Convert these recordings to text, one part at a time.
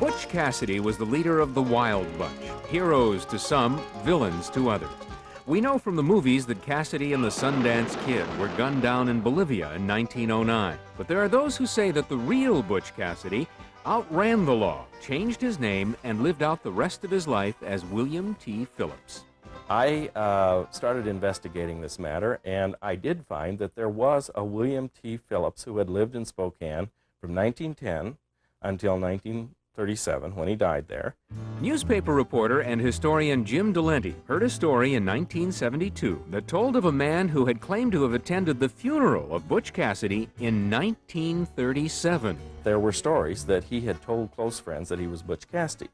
Butch Cassidy was the leader of the Wild Bunch, heroes to some, villains to others. We know from the movies that Cassidy and the Sundance Kid were gunned down in Bolivia in 1909. But there are those who say that the real Butch Cassidy outran the law, changed his name, and lived out the rest of his life as William T. Phillips. I started investigating this matter, and I did find that there was a William T. Phillips who had lived in Spokane from 1910 until 1937, when he died there. Newspaper reporter and historian Jim Delente heard a story in 1972 that told of a man who had claimed to have attended the funeral of Butch Cassidy in 1937. There were stories that he had told close friends that he was Butch Cassidy.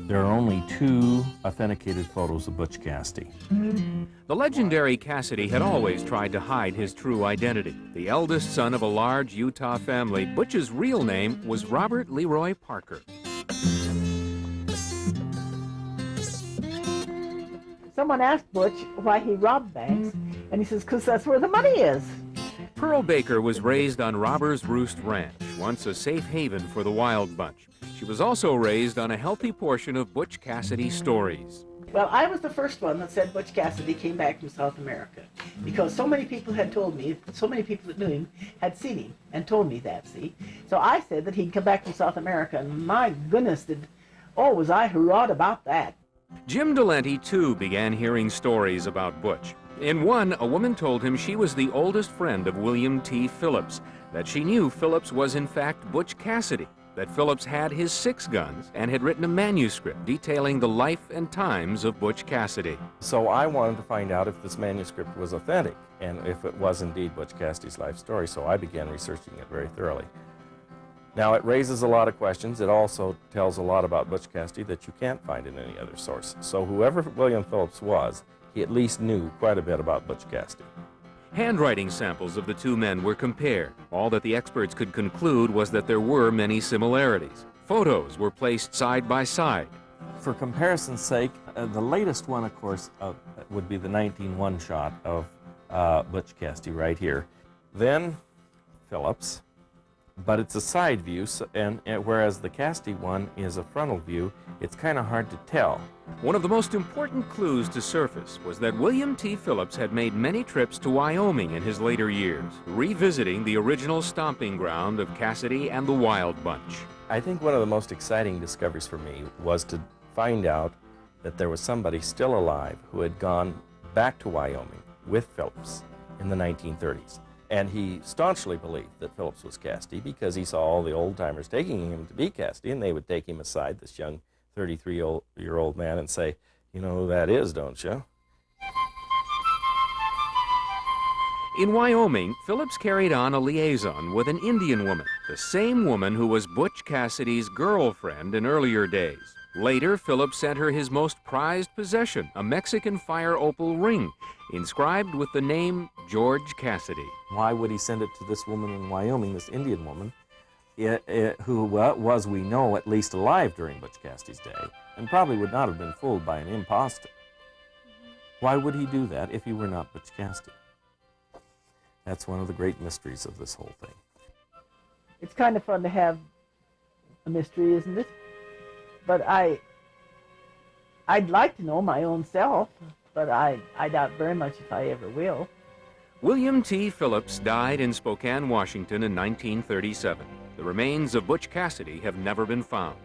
There are only 2 authenticated photos of Butch Cassidy. The legendary Cassidy had always tried to hide his true identity. The eldest son of a large Utah family, Butch's real name was Robert Leroy Parker. Someone asked Butch why he robbed banks, and he says, "'Cause that's where the money is." Pearl Baker was raised on Robber's Roost Ranch, once a safe haven for the Wild Bunch. She was also raised on a healthy portion of Butch Cassidy's stories. Well, I was the first one that said Butch Cassidy came back from South America, because so many people had told me, so many people that knew him had seen him and told me that, see? So I said that he'd come back from South America, and my goodness, was I hurrah'd about that. Jim Delente, too, began hearing stories about Butch. In one, a woman told him she was the oldest friend of William T. Phillips, that she knew Phillips was in fact Butch Cassidy, that Phillips had his 6 guns and had written a manuscript detailing the life and times of Butch Cassidy. So I wanted to find out if this manuscript was authentic and if it was indeed Butch Cassidy's life story, so I began researching it very thoroughly. Now, it raises a lot of questions. It also tells a lot about Butch Cassidy that you can't find in any other source. So whoever William Phillips was, he at least knew quite a bit about Butch Cassidy. Handwriting samples of the 2 men were compared. All that the experts could conclude was that there were many similarities. Photos were placed side by side. For comparison's sake, the latest one, of course, would be the 1901 shot of Butch Cassidy right here. Then Phillips, but it's a side view, and whereas the Cassidy one is a frontal view, it's kind of hard to tell. One of the most important clues to surface was that William T. Phillips had made many trips to Wyoming in his later years, revisiting the original stomping ground of Cassidy and the Wild Bunch. I think one of the most exciting discoveries for me was to find out that there was somebody still alive who had gone back to Wyoming with Phillips in the 1930s. And he staunchly believed that Phillips was Cassidy because he saw all the old-timers taking him to be Cassidy, and they would take him aside, this young 33-year-old man, and say, "You know who that is, don't you?" In Wyoming, Phillips carried on a liaison with an Indian woman, the same woman who was Butch Cassidy's girlfriend in earlier days. Later, Phillips sent her his most prized possession, a Mexican fire opal ring, inscribed with the name George Cassidy. Why would he send it to this woman in Wyoming, this Indian woman, who was, we know, at least alive during Butch Cassidy's day, and probably would not have been fooled by an impostor? Why would he do that if he were not Butch Cassidy? That's one of the great mysteries of this whole thing. It's kind of fun to have a mystery, isn't it? But I'd like to know my own self, but I doubt very much if I ever will. William T. Phillips died in Spokane, Washington in 1937. The remains of Butch Cassidy have never been found.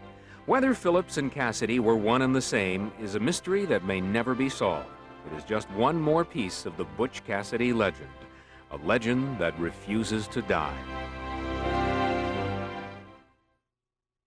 Whether Phillips and Cassidy were one and the same is a mystery that may never be solved. It is just one more piece of the Butch Cassidy legend, a legend that refuses to die.